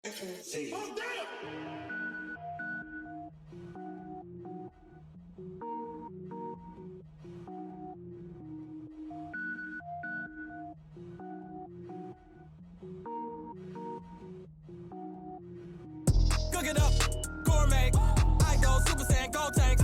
Cook it up, gourmet. I go Super Saiyan, go tank.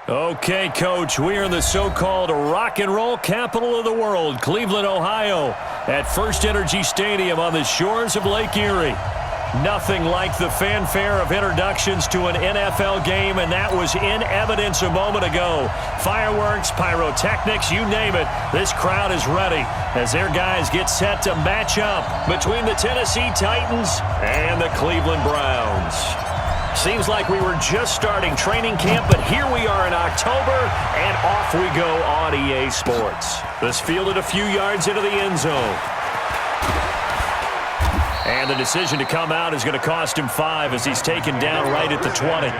Okay, Coach, we are in the so-called rock and roll capital of the world, Cleveland, Ohio, at First Energy Stadium on the shores of Lake Erie. Nothing like the fanfare of introductions to an NFL game, and that was in evidence a moment ago. Fireworks, pyrotechnics, you name it. This crowd is ready as their guys get set to match up between the Tennessee Titans and the Cleveland Browns. Seems like we were just starting training camp, but here we are in October, and off we go on EA Sports. This fielded a few yards into the end zone. And the decision to come out is going to cost him 5 as he's taken down right at the 20.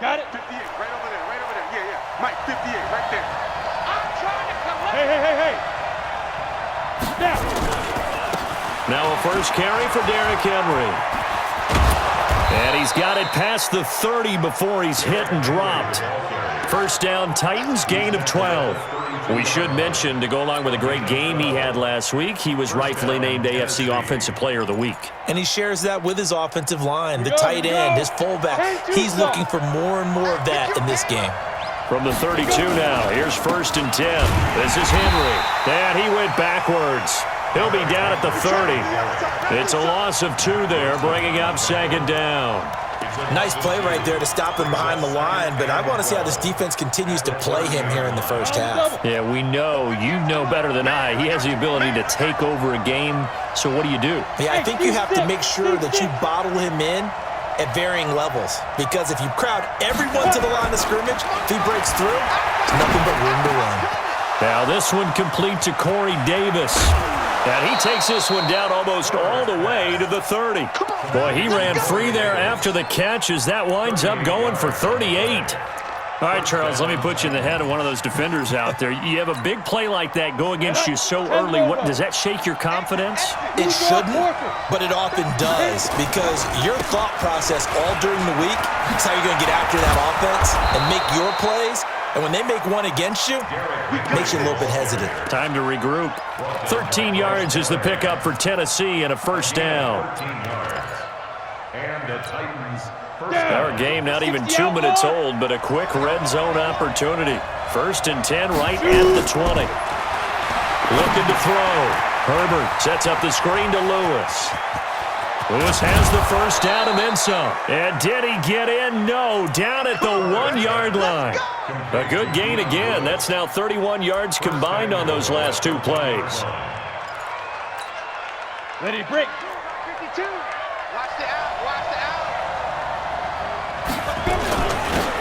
Got it? 58, right over there, right over there. Yeah, yeah. Mike, 58, right there. I'm trying to come up. Hey. Now a first carry for Derrick Henry. And he's got it past the 30 before he's hit and dropped. First down, Titans, gain of 12. We should mention, to go along with a great game he had last week, he was rightfully named AFC Offensive Player of the Week. And he shares that with his offensive line, the tight end, his fullback. He's looking for more and more of that in this game. From the 32 now, here's 1st and 10. This is Henry. And he went backwards. He'll be down at the 30. It's a loss of 2 there, bringing up 2nd down. Nice play right there to stop him behind the line, but I want to see how this defense continues to play him here in the first half. Yeah, we know. You know better than I. He has the ability to take over a game, so what do you do? Yeah, I think you have to make sure that you bottle him in at varying levels, because if you crowd everyone to the line of scrimmage, if he breaks through, it's nothing but room to run. Now this one complete to Corey Davis. And he takes this one down almost all the way to the 30. Boy, he ran free there after the catch as that winds up going for 38. All right, Charles, let me put you in the head of one of those defenders out there. You have a big play like that go against you so early. What does that shake your confidence? It shouldn't, but it often does, because your thought process all during the week is how you're going to get after that offense and make your plays. And when they make one against you, it makes you a little bit hesitant. Time to regroup. 13 yards is the pickup for Tennessee and a first down. And the Titans. Our game not even 2 minutes old, but a quick red zone opportunity. 1st and 10 right at the 20. Looking to throw. Herbert sets up the screen to Lewis. Lewis has the first down and then some. And did he get in? No, down at the 1-yard line. A good gain again. That's now 31 yards combined on those last 2 plays. Ready, break. 52. Watch the out.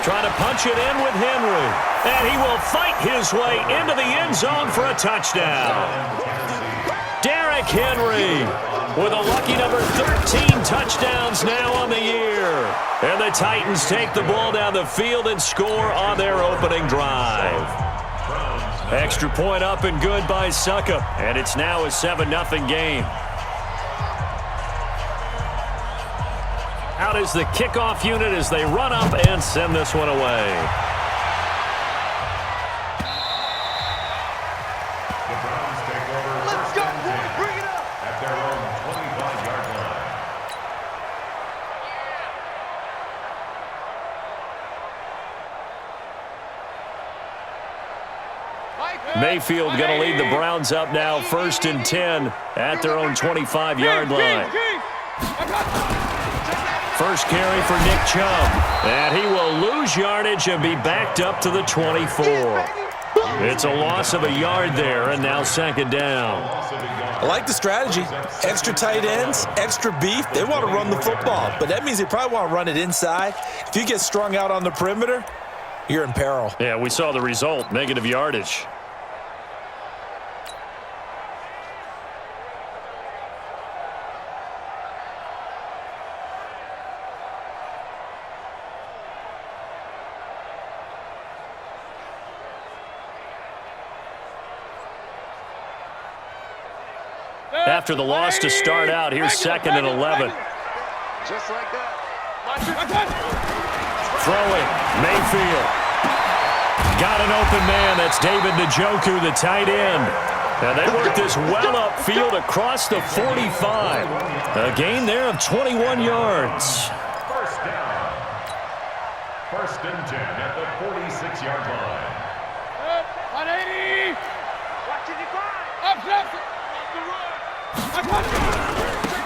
Trying to punch it in with Henry. And he will fight his way into the end zone for a touchdown. Derrick Henry with a lucky number 13 touchdowns now on the year. And the Titans take the ball down the field and score on their opening drive. Extra point up and good by Suckup. And it's now a 7-0 game. Out is the kickoff unit as they run up and send this one away. Mayfield going to lead the Browns up now, 1st and 10 at their own 25-yard line. First carry for Nick Chubb, and he will lose yardage and be backed up to the 24. It's a loss of a yard there, and now 2nd down. I like the strategy. Extra tight ends, extra beef. They want to run the football, but that means they probably want to run it inside. If you get strung out on the perimeter, you're in peril. Yeah, we saw the result, negative yardage. after the loss to start out. Here's 2nd and 11. Just like that. Throwing, Mayfield. Got an open man. That's David Njoku, the tight end. And they work this well upfield across the 45. A gain there of 21 yards. First down. 1st and 10 at the 46-yard line. 180. Watch it,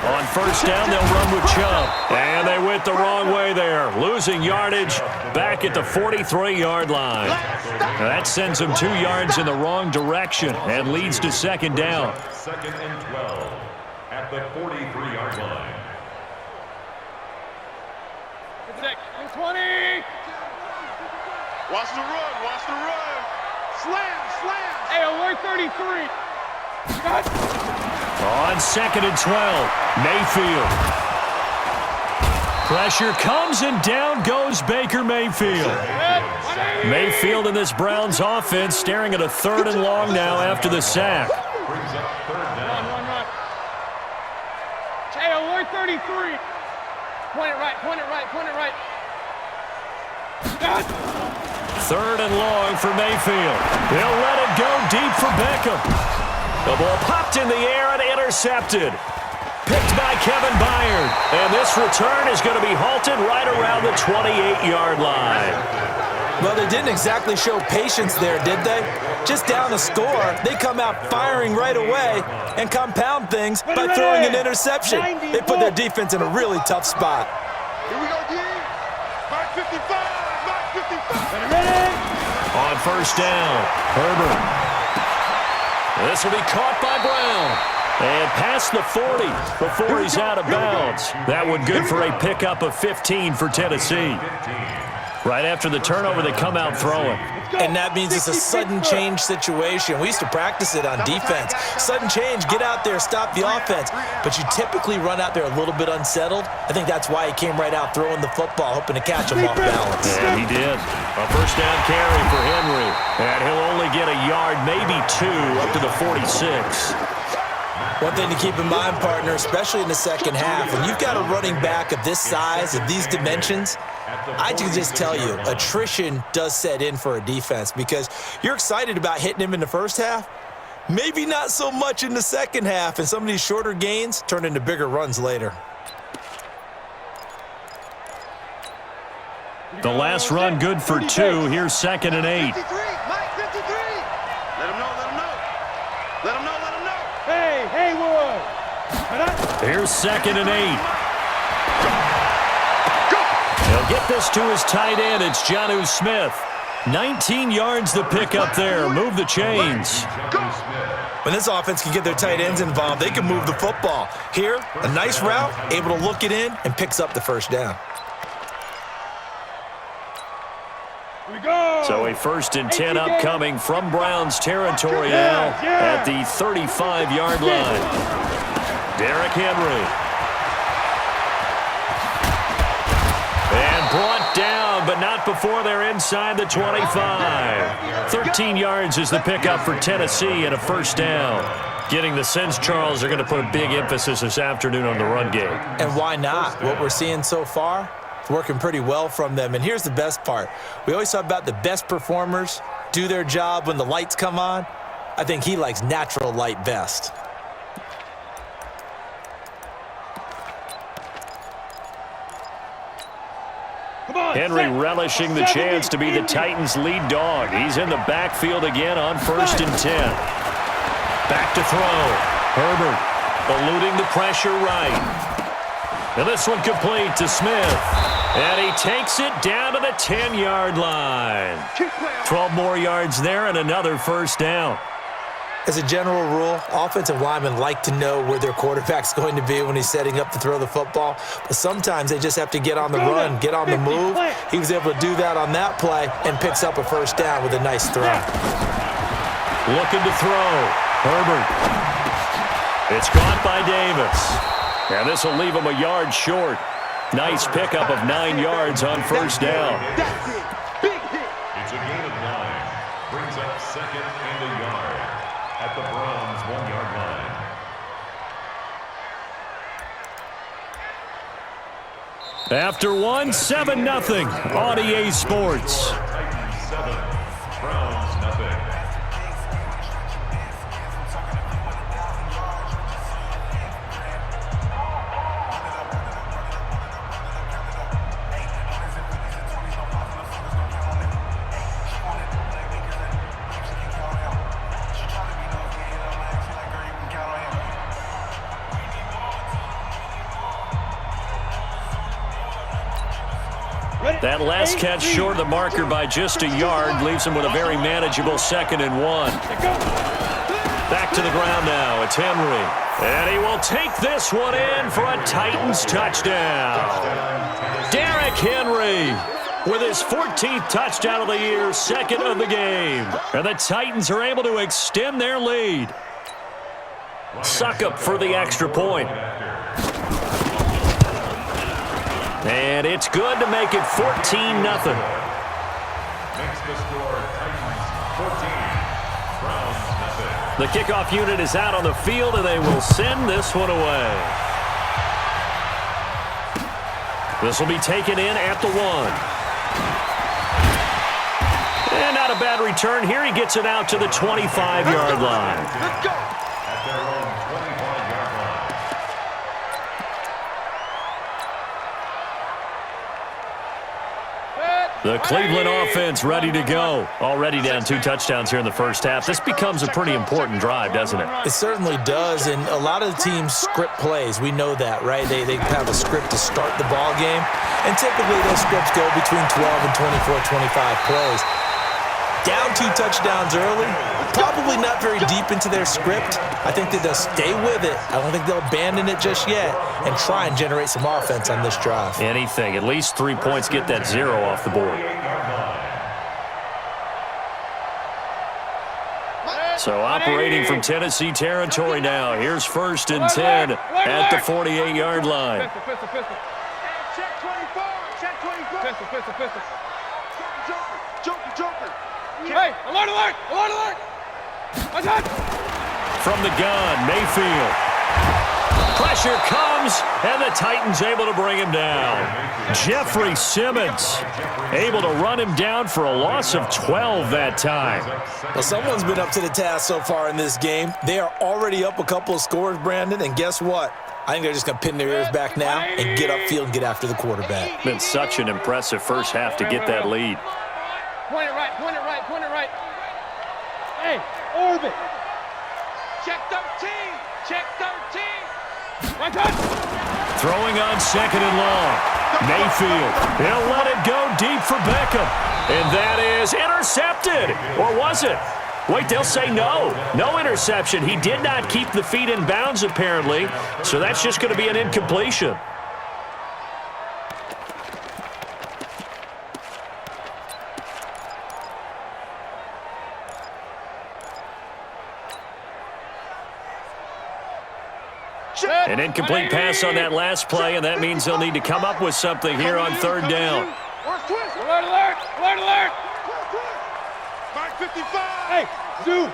On 1st down, they'll run with Chubb. And they went the wrong way there. Losing yardage back at the 43-yard line. That sends them 2 yards in the wrong direction and leads to 2nd down. 2nd and 12 at the 43-yard line. 20. Watch the run. Watch the run. Slam. Hey, alert 33. On 2nd and 12, Mayfield. Pressure comes and down goes Baker Mayfield. Mayfield in this Browns offense staring at a 3rd and long now after the sack. Brings up 3rd down. Run. Hey, alert 33. Point it right. 3rd and long for Mayfield. He'll let it go deep for Beckham. The ball popped in the air and intercepted. Picked by Kevin Byard. And this return is going to be halted right around the 28-yard line. Well, they didn't exactly show patience there, did they? Just down a score, they come out firing right away and compound things by throwing an interception. They put their defense in a really tough spot. Here we go, D. Mark 55. On 1st down, Herbert. This will be caught by Brown. And past the 40 before he's out of bounds. That one good for a pickup of 15 for Tennessee. Right after the turnover, they come out throwing. And that means it's a sudden change situation. We used to practice it on defense. Sudden change, get out there, stop the offense. But you typically run out there a little bit unsettled. I think that's why he came right out throwing the football, hoping to catch him off balance. And he did. A 1st down carry for Henry. And he'll only get a yard, maybe 2, up to the 46. One thing to keep in mind, partner, especially in the 2nd half, when you've got a running back of this size, of these dimensions, I can just tell you, attrition does set in for a defense because you're excited about hitting him in the 1st half, maybe not so much in the 2nd half, and some of these shorter gains turn into bigger runs later. The last run good for 2. Here's 2nd and 8. 53. Mike 53. Let him know. Hey, Haywood. Here's 2nd and 8. He'll get this to his tight end. It's Jonnu Smith. 19 yards the pick up there. Move the chains. When this offense can get their tight ends involved, they can move the football. Here, a nice route, able to look it in, and picks up the 1st down. So a 1st and 10 upcoming from Browns territory now at the 35-yard line. Derrick Henry. And brought down, but not before they're inside the 25. 13 yards is the pickup for Tennessee and a 1st down. Getting the sense, Charles, they're going to put a big emphasis this afternoon on the run game. And why not? What we're seeing so far, it's working pretty well from them. And here's the best part. We always talk about the best performers do their job when the lights come on. I think he likes natural light best. Henry relishing the chance to be the Titans' lead dog. He's in the backfield again on 1st and 10. Back to throw. Herbert eluding the pressure right. And this one complete to Smith. And he takes it down to the 10-yard line. 12 more yards there and another 1st down. As a general rule, offensive linemen like to know where their quarterback's going to be when he's setting up to throw the football. But sometimes they just have to get on the run, get on the move. He was able to do that on that play and picks up a 1st down with a nice throw. Looking to throw. Herbert. It's caught by Davis. And this will leave him a yard short. Nice pickup of 9 yards on 1st down. It's a gain of 9. Brings up 2nd and a yard at the Browns' 1-yard line. After one, 7-0 on EA Sports. Titans 7, Browns nothing. That last catch short of the marker by just a yard leaves him with a very manageable 2nd and 1. Back to the ground now. It's Henry. And he will take this one in for a Titans touchdown. Derrick Henry with his 14th touchdown of the year, 2nd of the game. And the Titans are able to extend their lead. Suckup for the extra point. And it's good to make it 14-0. Makes the score Titans 14, Browns nothing. The kickoff unit is out on the field, and they will send this one away. This will be taken in at the 1. And not a bad return here. He gets it out to the 25-yard line. Let's go. At their own 25-yard line. The Cleveland offense ready to go. Already down 2 touchdowns here in the first half. This becomes a pretty important drive, doesn't it? It certainly does, and a lot of the teams script plays. We know that, right? They have a script to start the ball game, and typically those scripts go between 12 and 24, 25 plays. Down 2 touchdowns early, probably not very deep into their script. I think that they'll stay with it. I don't think they'll abandon it just yet and try and generate some offense on this drive. Anything. At least 3 points, get that 0 off the board. So operating from Tennessee territory now. Here's 1st and 10 at the 48-yard line. Pistol. Check 24. Check 24. Pistol. Joker. Hey, alert. From the gun, Mayfield. Pressure comes, and the Titans able to bring him down. Jeffrey Simmons able to run him down for a loss of 12 that time. Well, someone's been up to the task so far in this game. They are already up a couple of scores, Brandon, and guess what? I think they're just going to pin their ears back now and get upfield and get after the quarterback. Been such an impressive first half to get that lead. Point it right. Hey, orbit. Check 13. Right on. Throwing on 2nd and long. Mayfield. He'll let it go deep for Beckham. And that is intercepted. Or was it? Wait, they'll say no. No interception. He did not keep the feet in bounds, apparently. So that's just going to be an incompletion. An incomplete pass on that last play, and that means they'll need to come up with something here on 3rd down. Alert. Mark 55. Hey, zoom.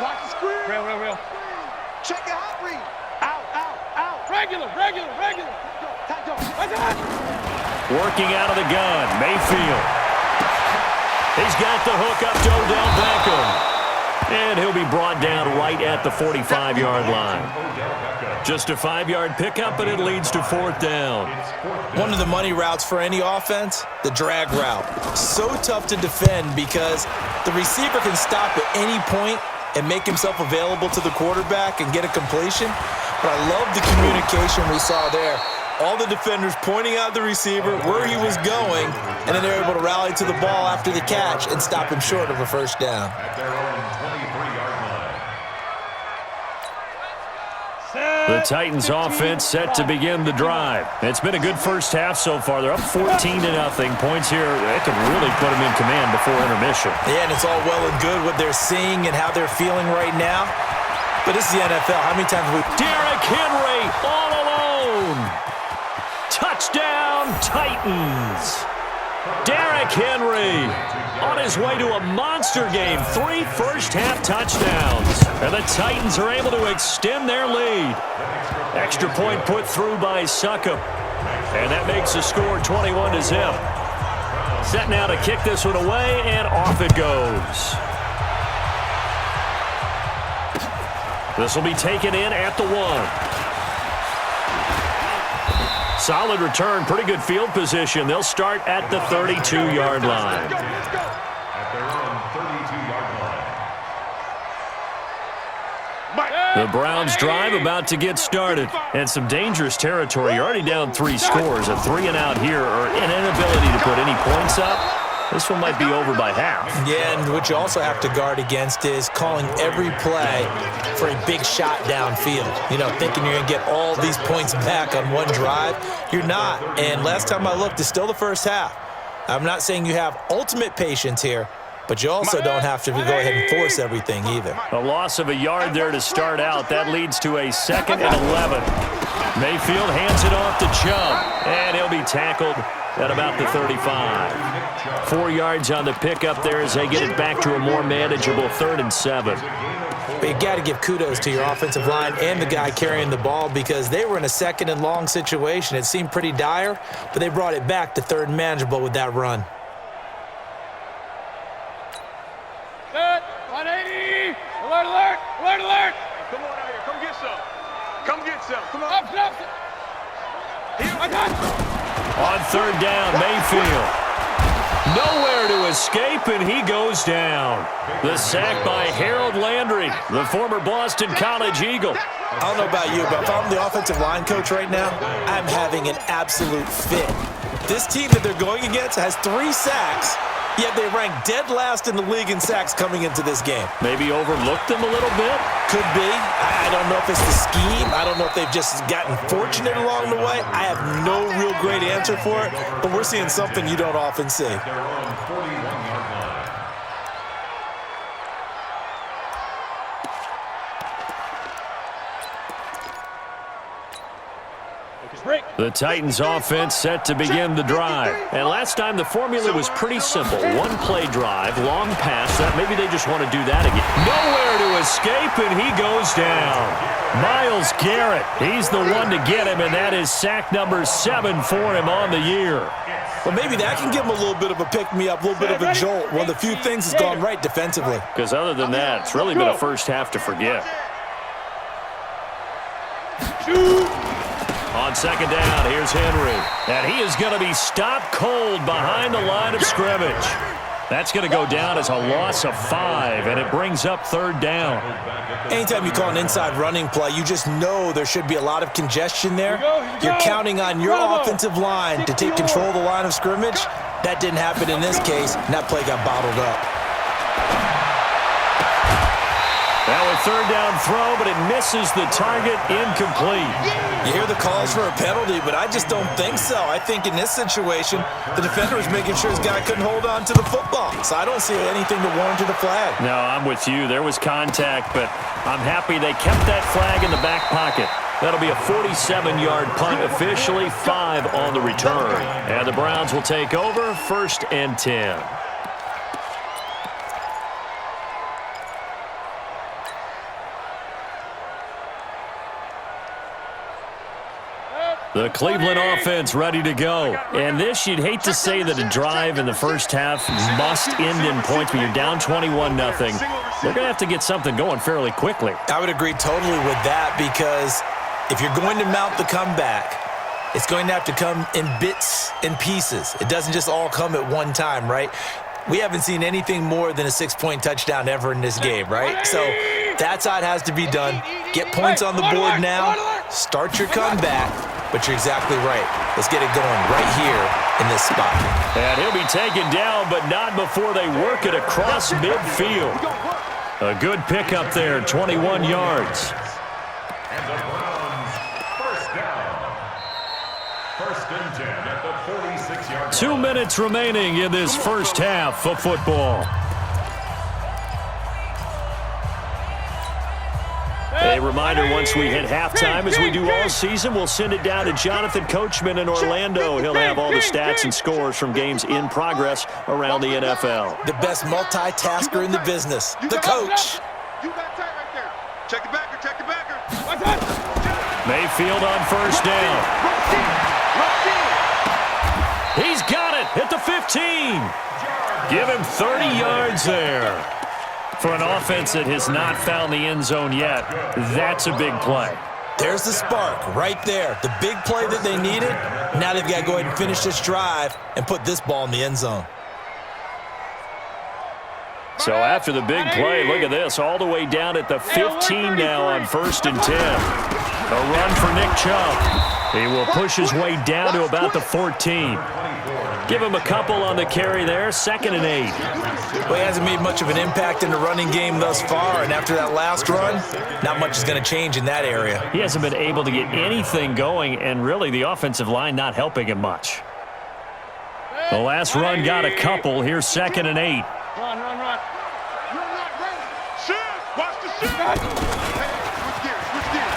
Watch the screen. Real. Check your hot read. Out. Regular. Working out of the gun, Mayfield. He's got the hook up to Odell Beckham. And he'll be brought down right at the 45-yard line. Just a 5-yard pickup, and it leads to 4th down. One of the money routes for any offense, the drag route. So tough to defend because the receiver can stop at any point and make himself available to the quarterback and get a completion. But I love the communication we saw there. All the defenders pointing out the receiver, where he was going, and then they're able to rally to the ball after the catch and stop him short of a 1st down. At their own 23-yard line. The Titans offense set to begin the drive. It's been a good first half so far. They're up 14-0. Points here, they could really put them in command before intermission. Yeah, and it's all well and good what they're seeing and how they're feeling right now. But this is the NFL. How many times have we... Derrick Henry all alone. Touchdown, Titans. Derrick Henry on his way to a monster game. 3 first-half touchdowns. And the Titans are able to extend their lead. Extra point put through by Suckup. And that makes the score 21-0. Set now to kick this one away, and off it goes. This will be taken in at the 1. Solid return, pretty good field position. They'll start at the 32-yard line. At their own 32-yard line. The Browns drive about to get started. And some dangerous territory. You're already down 3 scores. A 3-and-out here, or an inability to put any points up. This one might be over by half. Yeah, and what you also have to guard against is calling every play for a big shot downfield. You know, thinking you're going to get all these points back on one drive. You're not. And last time I looked, it's still the first half. I'm not saying you have ultimate patience here, but you also don't have to go ahead and force everything either. A loss of a yard there to start out. That leads to a 2nd and 11. Mayfield hands it off to Chubb, and he'll be tackled at about the 35. 4 yards on the pickup there as they get it back to a more manageable 3rd and 7. But you got to give kudos to your offensive line and the guy carrying the ball because they were in a 2nd and long situation. It seemed pretty dire, but they brought it back to 3rd and manageable with that run. Set. 180. Alert, alert. Alert, alert. Come on out here. Come get some. Come get some. Come on. Up. I got you. On 3rd down, Mayfield. Nowhere to escape, and he goes down. The sack by Harold Landry, the former Boston College Eagle. I don't know about you, but if I'm the offensive line coach right now, I'm having an absolute fit. This team that they're going against has 3 sacks, yet they rank dead last in the league in sacks coming into this game. Maybe overlooked them a little bit? Could be. I don't know if it's the scheme. I don't know if they've just gotten fortunate along the way. I have no real great answer for it, but we're seeing something you don't often see. Their own 41-yard line. The Titans offense set to begin the drive. And last time the formula was pretty simple. 1-play drive, long pass. Maybe they just want to do that again. Nowhere to escape, and he goes down. Myles Garrett, he's the one to get him, and that is sack number 7 for him on the year. Well, maybe that can give him a little bit of a pick-me-up, a little bit of a jolt. One of the few things has gone right defensively. Because other than that, it's really been a first half to forget. On 2nd down, here's Henry. And he is going to be stopped cold behind the line of scrimmage. That's going to go down as a loss of 5, and it brings up 3rd down. Anytime you call an inside running play, you just know there should be a lot of congestion there. You're counting on your offensive line to take control of the line of scrimmage. That didn't happen in this case, and that play got bottled up. Now a 3rd down throw, but it misses the target, incomplete. You hear the calls for a penalty, but I just don't think so. I think in this situation, the defender was making sure his guy couldn't hold on to the football. So I don't see anything to warrant the flag. No, I'm with you. There was contact, but I'm happy they kept that flag in the back pocket. That'll be a 47-yard punt, officially 5 on the return. And the Browns will take over, 1st and 10. The Cleveland offense ready to go. And this, you'd hate to say that a drive in the first half must end in points, but you're down 21-0. They're going to have to get something going fairly quickly. I would agree totally with that because if you're going to mount the comeback, it's going to have to come in bits and pieces. It doesn't just all come at one time, right? We haven't seen anything more than a 6-point touchdown ever in this game, right? So that's how it has to be done. Get points on the board now. Start your comeback. But you're exactly right. Let's get it going right here in this spot. And he'll be taken down, but not before they work it across midfield. A good pickup there, 21 yards. And the Browns, 1st down. 1st and 10 at the 46-yard line. 2 minutes remaining in this first half of football. A reminder, once we hit halftime, as we do all season, we'll send it down to Jonathan Coachman in Orlando. He'll have all the stats and scores from games in progress around the NFL. The best multitasker in the business, the coach. You got tight right there. Check the backer, check the backer. Mayfield on 1st down. 15. Give him 30 yards there. For an offense that has not found the end zone yet, that's a big play. There's the spark right there. The big play that they needed. Now they've got to go ahead and finish this drive and put this ball in the end zone. So after the big play, look at this, all the way down at the 15 now on 1st and 10. A run for Nick Chubb. He will push his way down to about the 14. Give him a couple on the carry there, 2nd and 8. Well, he hasn't made much of an impact in the running game thus far, and after that last run, not much is going to change in that area. He hasn't been able to get anything going, and really the offensive line not helping him much. The last run got a couple. Here's 2nd and 8. Run. You're not ready. Shift. Watch the shift. Hey, switch gears.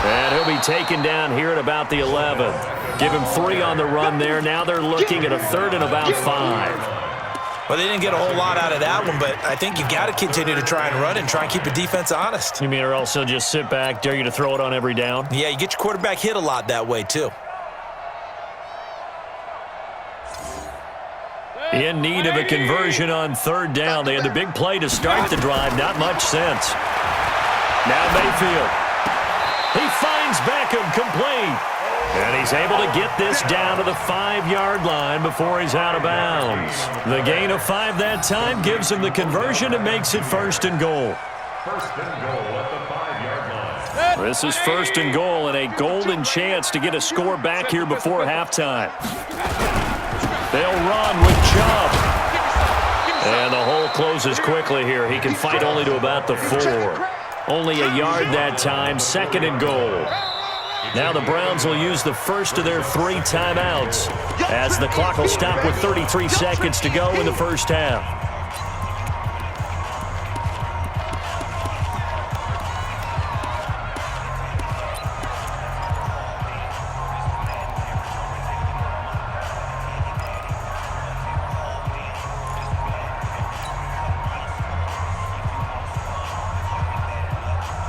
And he'll be taken down here at about the 11. Give him 3 on the run there. Now they're looking at a 3rd and about 5. Well, they didn't get a whole lot out of that one, but I think you've got to continue to try and run and try and keep the defense honest. You mean or else he'll just sit back, dare you to throw it on every down? Yeah, you get your quarterback hit a lot that way, too. In need of a conversion on 3rd down. They had the big play to start the drive. Not much sense. Now Mayfield. He finds Beckham complete. And he's able to get this down to the 5-yard line before he's out of bounds. The gain of 5 that time gives him the conversion and makes it 1st and goal. 1st and goal at the 5-yard line. This is 1st and goal and a golden chance to get a score back here before halftime. They'll run with Chubb. And the hole closes quickly here. He can fight only to about the 4. Only a yard that time, 2nd and goal. Now the Browns will use the first of their 3 timeouts as the clock will stop with 33 seconds to go in the first half.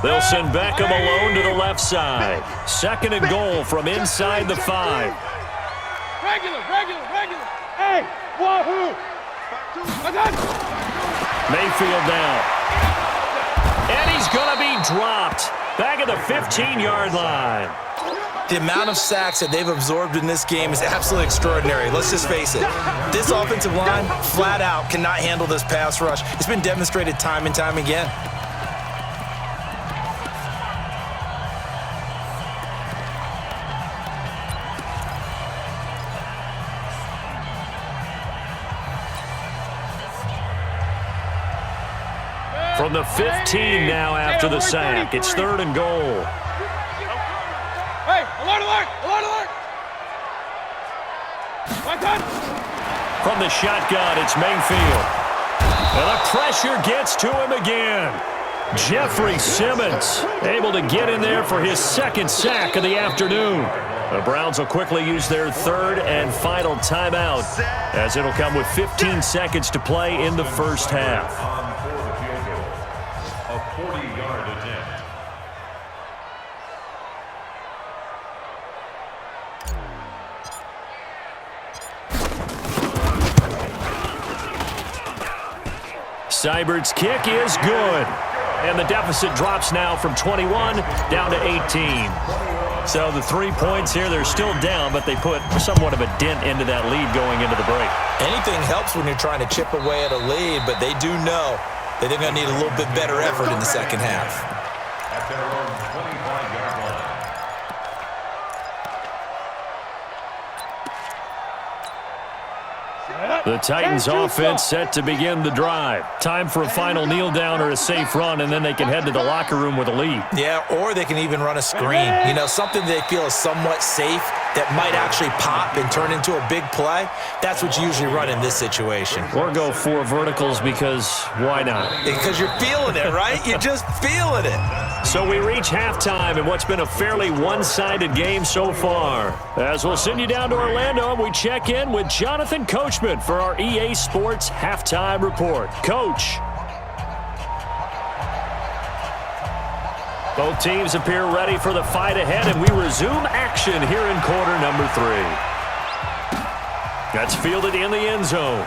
They'll send Beckham alone to the left side. 2nd and goal from inside the 5. Regular. Hey, wahoo! Mayfield now. And he's going to be dropped. Back at the 15-yard line. The amount of sacks that they've absorbed in this game is absolutely extraordinary. Let's just face it. This offensive line, flat out, cannot handle this pass rush. It's been demonstrated time and time again. From the 15 now after the sack. It's 3rd and goal. Hey, alert! From the shotgun, it's Mayfield. And the pressure gets to him again. Jeffrey Simmons able to get in there for his 2nd sack of the afternoon. The Browns will quickly use their 3rd and final timeout as it'll come with 15 seconds to play in the first half. A 40-yard attempt. Seibert's kick is good. And the deficit drops now from 21 down to 18. So the 3 points here, they're still down, but they put somewhat of a dent into that lead going into the break. Anything helps when you're trying to chip away at a lead, but they do know that they're going to need a little bit better effort in the second half. At their own 25-yard line. The Titans offense set to begin the drive. Time for a final kneel down or a safe run, and then they can head to the locker room with a lead. Yeah, or they can even run a screen. You know, something they feel is somewhat safe that might actually pop and turn into a big play. That's what you usually run in this situation. Or go 4 verticals because why not? Because you're feeling it, right? You're just feeling it. So we reach halftime in what's been a fairly one-sided game so far. As we'll send you down to Orlando, and we check in with Jonathan Coachman for our EA Sports Halftime Report. Coach. Both teams appear ready for the fight ahead, and we resume action here in quarter number 3. That's fielded in the end zone.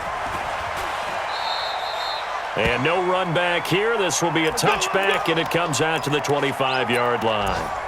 And no run back here. This will be a touchback, and it comes out to the 25-yard line.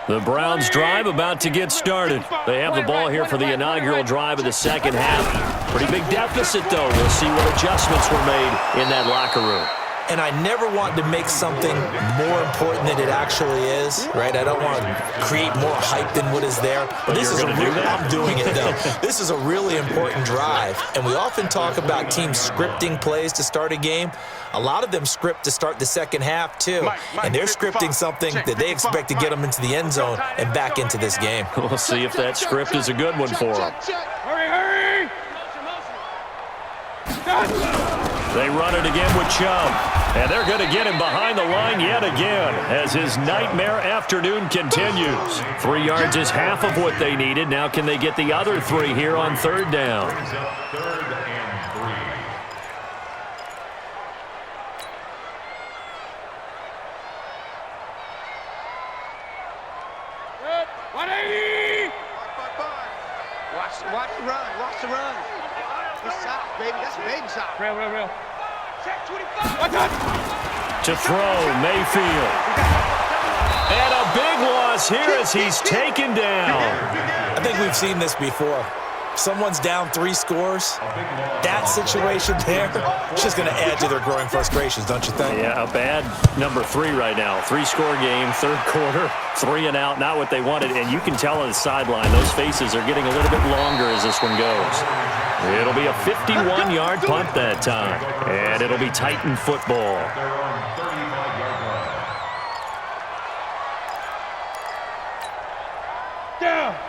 The Browns drive about to get started. They have the ball here for the inaugural drive of the second half. Pretty big deficit, though. We'll see what adjustments were made in that locker room. And I never want to make something more important than it actually is, right? I don't want to create more hype than what is there. But this is I'm doing it, though. This is a really important drive. And we often talk about teams scripting plays to start a game. A lot of them script to start the second half, too. And they're scripting something that they expect to get them into the end zone and back into this game. We'll see if that script is a good one for them. Hurry, hurry! They run it again with Chubb. And they're going to get him behind the line yet again as his nightmare afternoon continues. 3 yards is half of what they needed. Now can they get the other 3 here on third down? Third and 3. Good. 180! Watch the run. Watch the run. It's soft, baby. That's baby soft. Real. Check 25. Watch out! To throw, Mayfield. And a big loss here as he's taken down. I think we've seen this before. Someone's down 3 scores. That situation there, it's just going to add to their growing frustrations, don't you think? Yeah, a bad number 3 right now. 3-score game, third quarter, 3 and out, not what they wanted. And you can tell on the sideline, those faces are getting a little bit longer as this one goes. It'll be a 51-yard punt that time. And it'll be Titan football.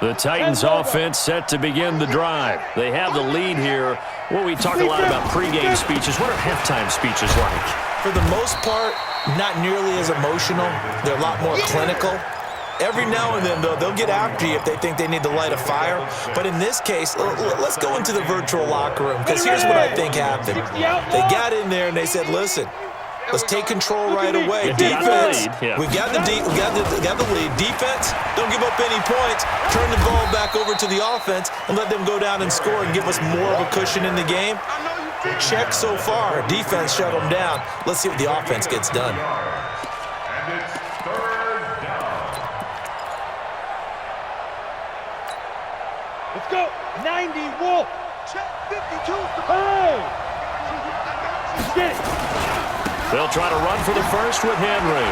The Titans offense set to begin the drive. They have the lead here. Well, we talk a lot about pregame speeches. What are halftime speeches like? For the most part, not nearly as emotional. They're a lot more clinical. Every now and then, though, they'll get after you if they think they need to light a fire. But in this case, let's go into the virtual locker room, because here's what I think happened. They got in there and they said, listen, let's take control right away. Defense, we got the lead. Defense, don't give up any points. Turn the ball back over to the offense and let them go down and score and give us more of a cushion in the game. Check so far. Defense shut them down. Let's see what the offense gets done. And it's third down. Let's go. 90, Wolf. Check 52. Hey! Get it. They'll try to run for the first with Henry.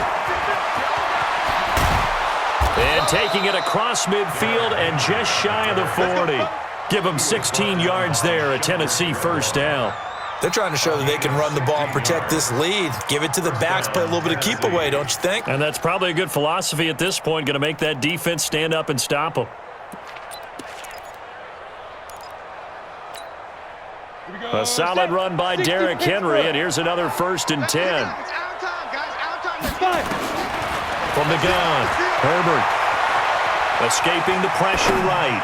And taking it across midfield and just shy of the 40. Give them 16 yards there, a Tennessee first down. They're trying to show that they can run the ball and protect this lead. Give it to the backs, play a little bit of keep away, don't you think? And that's probably a good philosophy at this point, going to make that defense stand up and stop them. A solid run by Derrick Henry, and here's another 1st and 10. It's our time, guys. Our time. From the gun, Herbert escaping the pressure right.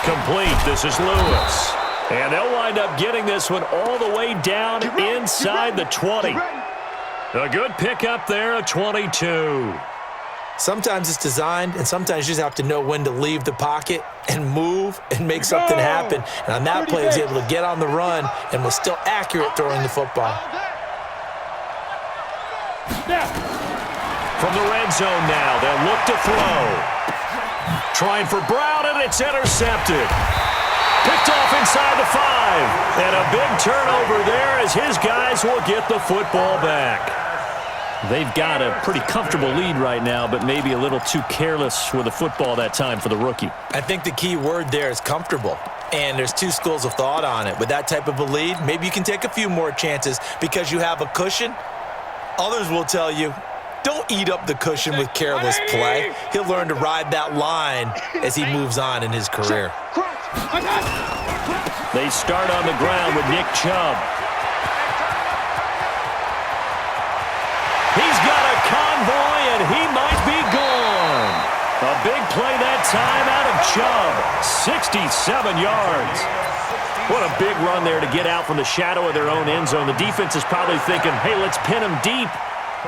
Complete. This is Lewis. And they'll wind up getting this one all the way down inside the 20. A good pickup there, a 22. Sometimes it's designed, and sometimes you just have to know when to leave the pocket and move and make something happen. And on that play, he was able to get on the run and was still accurate throwing the football. From the red zone now, they'll look to throw. Trying for Brown, and it's intercepted. Picked off inside the 5. And a big turnover there as his guys will get the football back. They've got a pretty comfortable lead right now, but maybe a little too careless with the football that time for the rookie. I think the key word there is comfortable. And there's 2 schools of thought on it. With that type of a lead, maybe you can take a few more chances because you have a cushion. Others will tell you, don't eat up the cushion with careless play. He'll learn to ride that line as he moves on in his career. They start on the ground with Nick Chubb. He's got a convoy, and he might be gone. A big play that time out of Chubb. 67 yards. What a big run there to get out from the shadow of their own end zone. The defense is probably thinking, hey, let's pin them deep.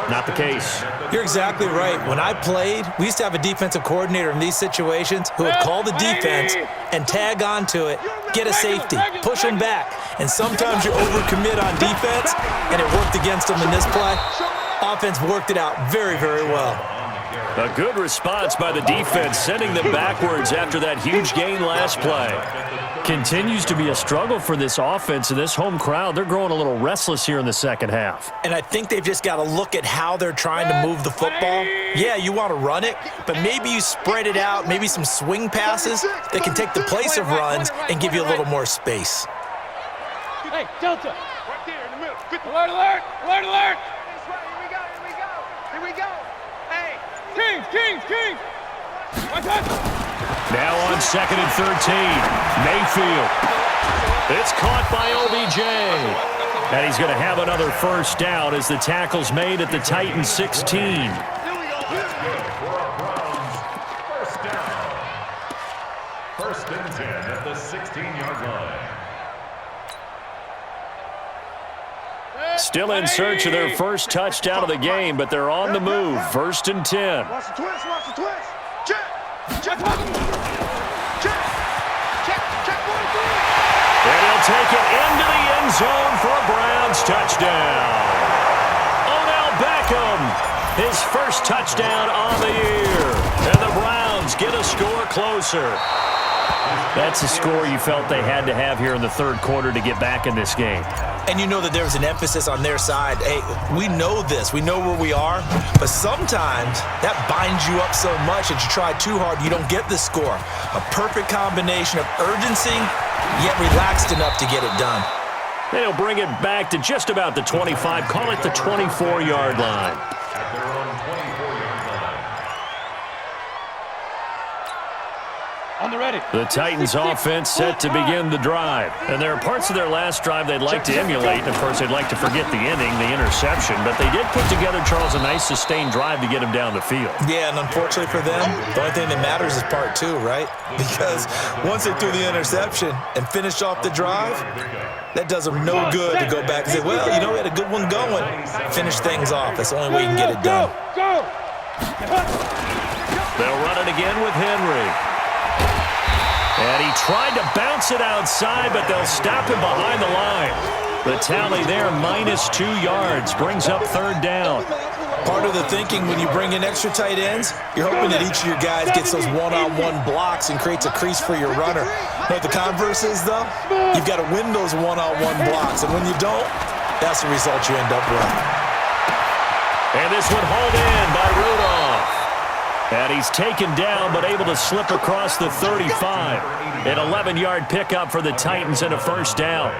Not the case. You're exactly right. When I played, we used to have a defensive coordinator in these situations who would call the defense and tag onto it, get a safety, push them back. And sometimes you overcommit on defense, and it worked against them in this play. Offense worked it out very, very well. A good response by the defense, sending them backwards after that huge gain last play. Continues to be a struggle for this offense and this home crowd. They're growing a little restless here in the second half. And I think they've just got to look at how they're trying to move the football. Yeah, you want to run it, but maybe you spread it out, maybe some swing passes that can take the place of runs and give you a little more space. Hey, Delta. Right there in the middle. 50. Alert, alert, alert, alert. That's right. Here we go. Here we go. Here we go. Hey. Kings. Watch out. Now on 2nd and 13, Mayfield. It's caught by OBJ. And he's going to have another first down as the tackle's made at the Titans 16. First down. First and 10 at the 16-yard line. Still in search of their first touchdown of the game, but they're on the move. 1st and 10. Watch the twist. Watch the twist. Check. Check. And he'll take it into the end zone for a Browns touchdown. Odell Beckham, his first touchdown on the year. And the Browns get a score closer. That's a score you felt they had to have here in the third quarter to get back in this game. And you know that there was an emphasis on their side. Hey, we know this. We know where we are. But sometimes that binds you up so much that you try too hard, you don't get the score. A perfect combination of urgency, yet relaxed enough to get it done. And he'll bring it back to just about the 25. Call it the 24-yard line. At their own 24-yard line. On the ready. The Titans offense set to begin the drive. And there are parts of their last drive they'd like to emulate. And, of course, they'd like to forget the inning, the interception. But they did put together, Charles, a nice sustained drive to get him down the field. Yeah, and unfortunately for them, the only thing that matters is part two, right? Because once they threw the interception and finished off the drive, that does them no good to go back and say, well, you know, we had a good one going. Finish things off. That's the only way you can get it done. Go. They'll run it again with Henry. And he tried to bounce it outside, but they'll stop him behind the line. The tally there, -2 yards, brings up third down. Part of the thinking when you bring in extra tight ends, you're hoping that each of your guys gets those one-on-one blocks and creates a crease for your runner. You know what the converse is, though? You've got to win those one-on-one blocks, and when you don't, that's the result you end up with. And this one hauled in by Rudolph. And he's taken down, but able to slip across the 35. An 11-yard pickup for the Titans and a first down.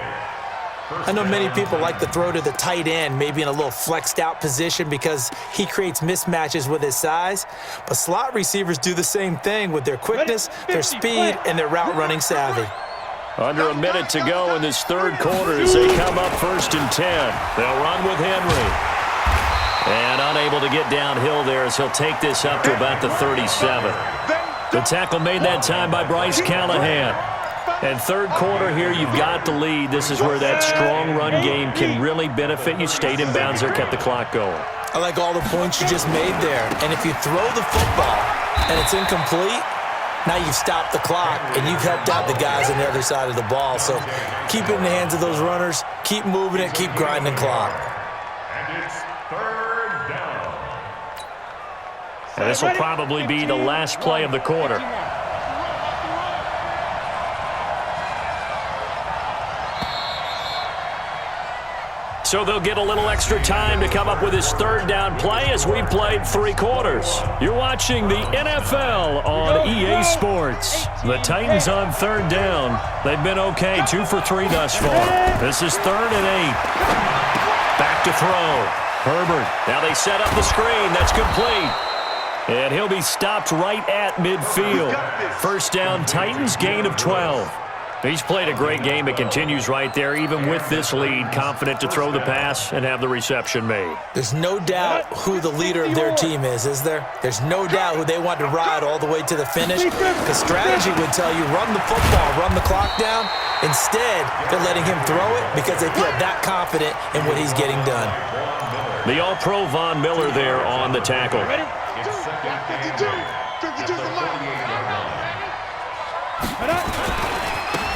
I know many people like to throw to the tight end, maybe in a little flexed out position because he creates mismatches with his size. But slot receivers do the same thing with their quickness, their speed, and their route running savvy. Under a minute to go in this third quarter as they come up 1st and 10. They'll run with Henry. And unable to get downhill there as he'll take this up to about the 37. The tackle made that time by Bryce Callahan. And third quarter here, you've got the lead. This is where that strong run game can really benefit you. Stayed in bounds there, kept the clock going. I like all the points you just made there. And if you throw the football and it's incomplete, now you've stopped the clock and you've helped out the guys on the other side of the ball. So keep it in the hands of those runners. Keep moving it. Keep grinding clock. And it's third down. And this will probably be the last play of the quarter. So they'll get a little extra time to come up with his third down play as we played 3 quarters. You're watching the NFL on EA Sports. The Titans on third down. They've been okay, 2 for 3 thus far. This is 3rd and 8. Back to throw. Herbert. Now they set up the screen. That's complete. And he'll be stopped right at midfield. First down, Titans, gain of 12. He's played a great game. It continues right there, even with this lead, confident to throw the pass and have the reception made. There's no doubt who the leader of their team is there? There's no doubt who they want to ride all the way to the finish. Because strategy would tell you, run the football, run the clock down. Instead, they're letting him throw it because they feel that confident in what he's getting done. The All-Pro Von Miller there on the tackle. Ready? 52's the line.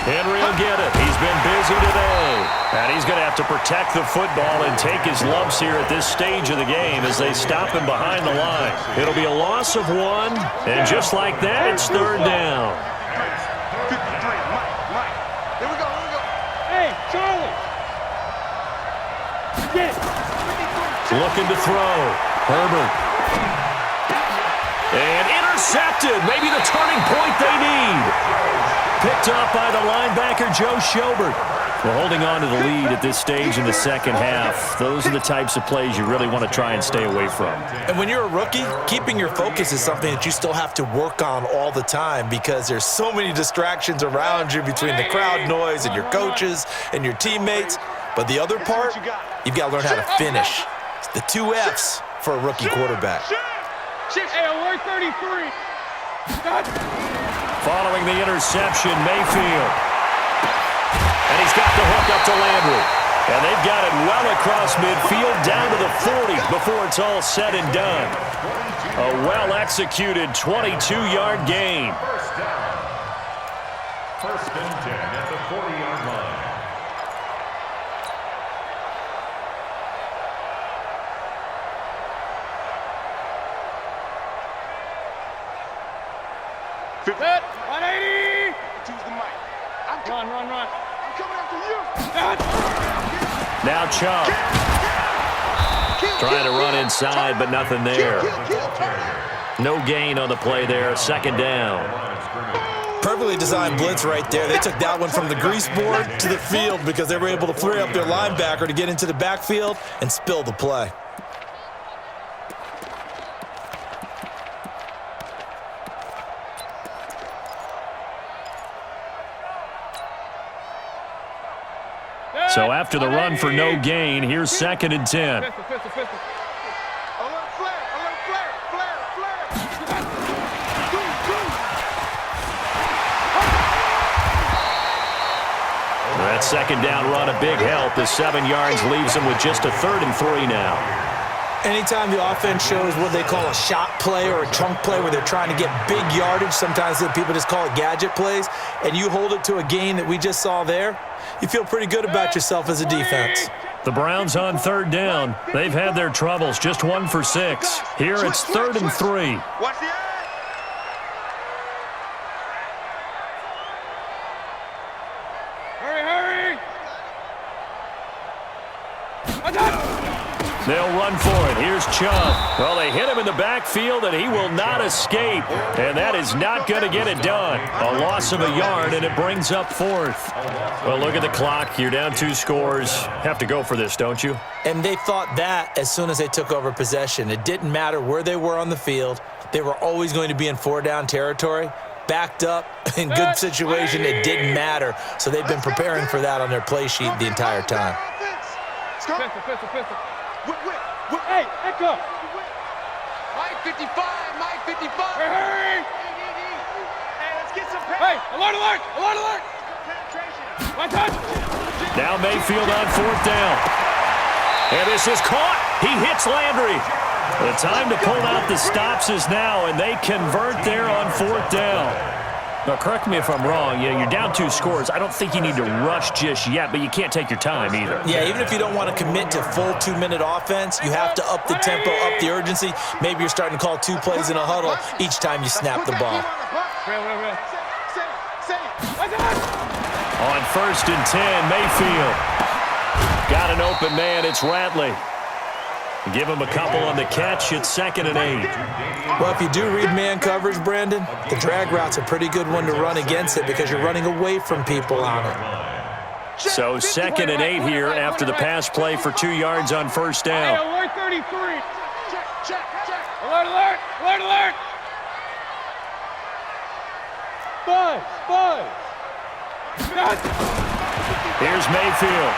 Henry will get it. He's been busy today. And he's going to have to protect the football and take his lumps here at this stage of the game as they stop him behind the line. It'll be a loss of 1, and just like that, it's 3rd down. 53, Mike. Here we go. Hey, Charlie. Get it. Looking to throw. Herbert. And intercepted. Maybe the turning point they need. Picked up by the linebacker, Joe Schobert. Well, holding on to the lead at this stage in the second half, those are the types of plays you really want to try and stay away from. And when you're a rookie, keeping your focus is something that you still have to work on all the time because there's so many distractions around you between the crowd noise and your coaches and your teammates. But the other part, you've got to learn how to finish. It's the 2 F's for a rookie quarterback. Hey, alert 33. Stop. Following the interception, Mayfield. And he's got the hook up to Landry. And they've got it well across midfield down to the 40 before it's all said and done. A well-executed 22-yard gain. First and 10 at the 40-yard line. Set. 180. Choose the mic. Run. I'm coming after you. Stop. Now Chubb. Trying to run inside, but nothing there. No gain on the play there. 2nd down. Perfectly designed blitz right there. They took that one from the grease board to the field because they were able to free up their linebacker to get into the backfield and spill the play. So after the run for no gain, here's 2nd and 10. Pistol. Alert flare. That 2nd down run, a big help. The 7 yards leaves them with just a 3rd and 3 now. Anytime the offense shows what they call a shot play or a chunk play where they're trying to get big yardage, sometimes people just call it gadget plays, and you hold it to a gain that we just saw there, you feel pretty good about yourself as a defense. The Browns on 3rd down. They've had their troubles, just 1 for 6. Here it's 3rd and 3. Watch the eye. Hurry. They'll run for it. Here's Chubb. Well, they hit him in the backfield, and he will not escape. And that is not going to get it done. A loss of a yard, and it brings up 4th. Well, look at the clock. You're down 2 scores. Have to go for this, don't you? And they thought that as soon as they took over possession. It didn't matter where they were on the field. They were always going to be in 4-down territory. Backed up, in good situation, it didn't matter. So they've been preparing for that on their play sheet the entire time. Pistol. Hey, echo. Mike 55. Hurry. Hey, let's get some Hey, alert. penetration. One touch. Now Mayfield on 4th down. And this is caught. He hits Landry. The time to pull out the stops is now, and they convert there on 4th down. Now, correct me if I'm wrong. You're down 2 scores. I don't think you need to rush just yet, but you can't take your time either. Yeah, even if you don't want to commit to full 2-minute offense, you have to up the tempo, up the urgency. Maybe you're starting to call 2 plays in a huddle each time you snap the ball. Real. On 1st and 10, Mayfield. Got an open man. It's Ratley. Give him a couple on the catch. It's 2nd and 8. Well, if you do read man coverage, Brandon, the drag route's a pretty good one to run against it because you're running away from people on it. So 2nd and 8 here after the pass play for 2 yards on 1st Hey, down. alert 33. Check. Alert. Buzz. Here's Mayfield.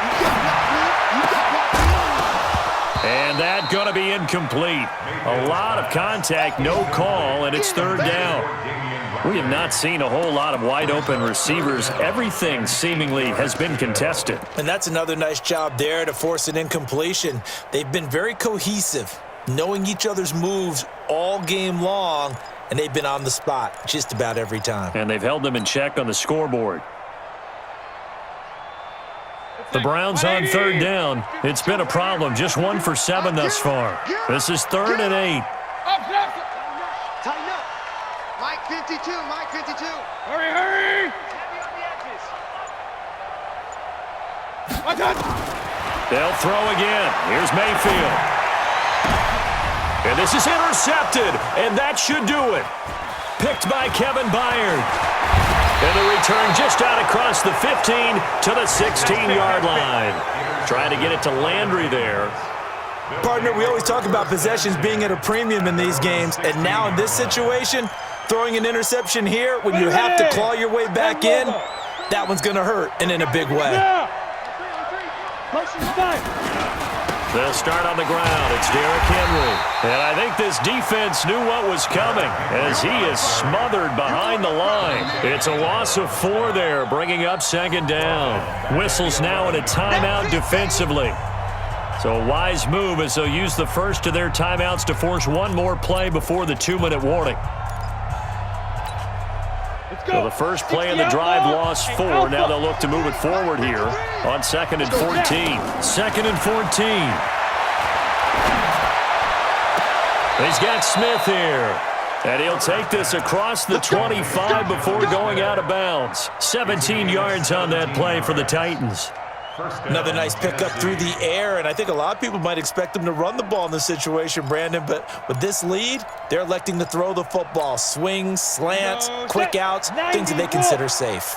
And that going to be incomplete. A lot of contact, no call, and it's third down. We have not seen a whole lot of wide-open receivers. Everything seemingly has been contested. And that's another nice job there to force an incompletion. They've been very cohesive, knowing each other's moves all game long, and they've been on the spot just about every time. And they've held them in check on the scoreboard. The Browns on third down. It's been a problem. Just 1 for 7 thus far. This is 3rd and 8. Tighten up. Mike 52, Mike 52. Hurry! They'll throw again. Here's Mayfield. And this is intercepted, and that should do it. Picked by Kevin Byard. And the return just out across the 15 to the 16-yard line. Trying to get it to Landry there. Partner, we always talk about possessions being at a premium in these games, and now in this situation, throwing an interception here when you have to claw your way back in, that one's going to hurt, and in a big way. They'll start on the ground. It's Derrick Henry. And I think this defense knew what was coming as he is smothered behind the line. It's a loss of 4 there, bringing up 2nd down. Whistles now in a timeout defensively. So a wise move as they'll use the first of their timeouts to force one more play before the 2-minute warning. So the first play in the drive lost 4. Now they'll look to move it forward here on 2nd and 14. 2nd and 14. He's got Smith here. And he'll take this across the 25 before going out of bounds. 17 yards on that play for the Titans. Another nice pickup through the air, and I think a lot of people might expect them to run the ball in this situation, Brandon, but with this lead, they're electing to throw the football. Swings, slants, quick outs, things that they consider safe.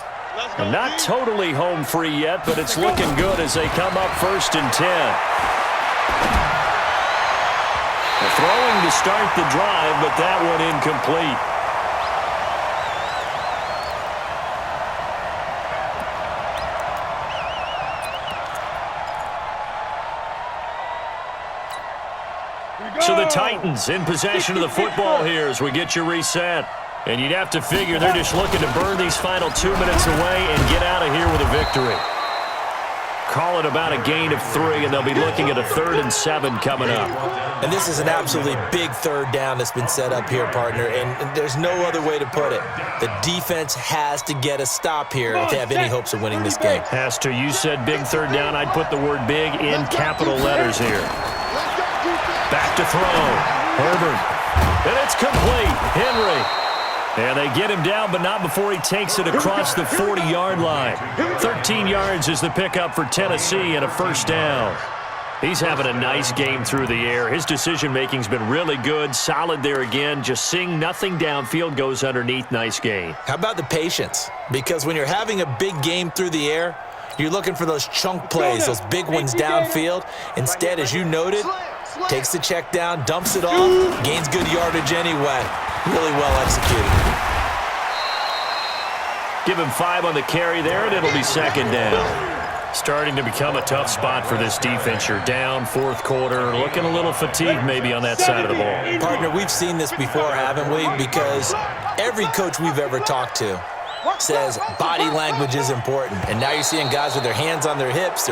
And not totally home free yet, but it's looking good as they come up 1st and 10. The throwing to start the drive, but that one incomplete. So the Titans in possession of the football here as we get you reset. And you'd have to figure they're just looking to burn these final 2 minutes away and get out of here with a victory. Call it about a gain of 3, and they'll be looking at a 3rd and 7 coming up. And this is an absolutely big 3rd down that's been set up here, partner, and there's no other way to put it. The defense has to get a stop here if they have any hopes of winning this game. Has to. You said big 3rd down. I'd put the word big in capital letters here. Back to throw. Herbert. And it's complete. Henry. And they get him down, but not before he takes it across the 40-yard line. 13 yards is the pickup for Tennessee and a 1st down. He's having a nice game through the air. His decision-making's been really good. Solid there again. Just seeing nothing downfield goes underneath. Nice gain. How about the patience? Because when you're having a big game through the air, you're looking for those chunk plays, those big ones downfield. Instead, as you noted, takes the check down, dumps it off, gains good yardage anyway. Really well executed. Give him 5 on the carry there, and it'll be 2nd down. Starting to become a tough spot for this defense. You're down 4th quarter, looking a little fatigued maybe on that side of the ball. Partner, we've seen this before, haven't we? Because every coach we've ever talked to says body language is important. And now you're seeing guys with their hands on their hips.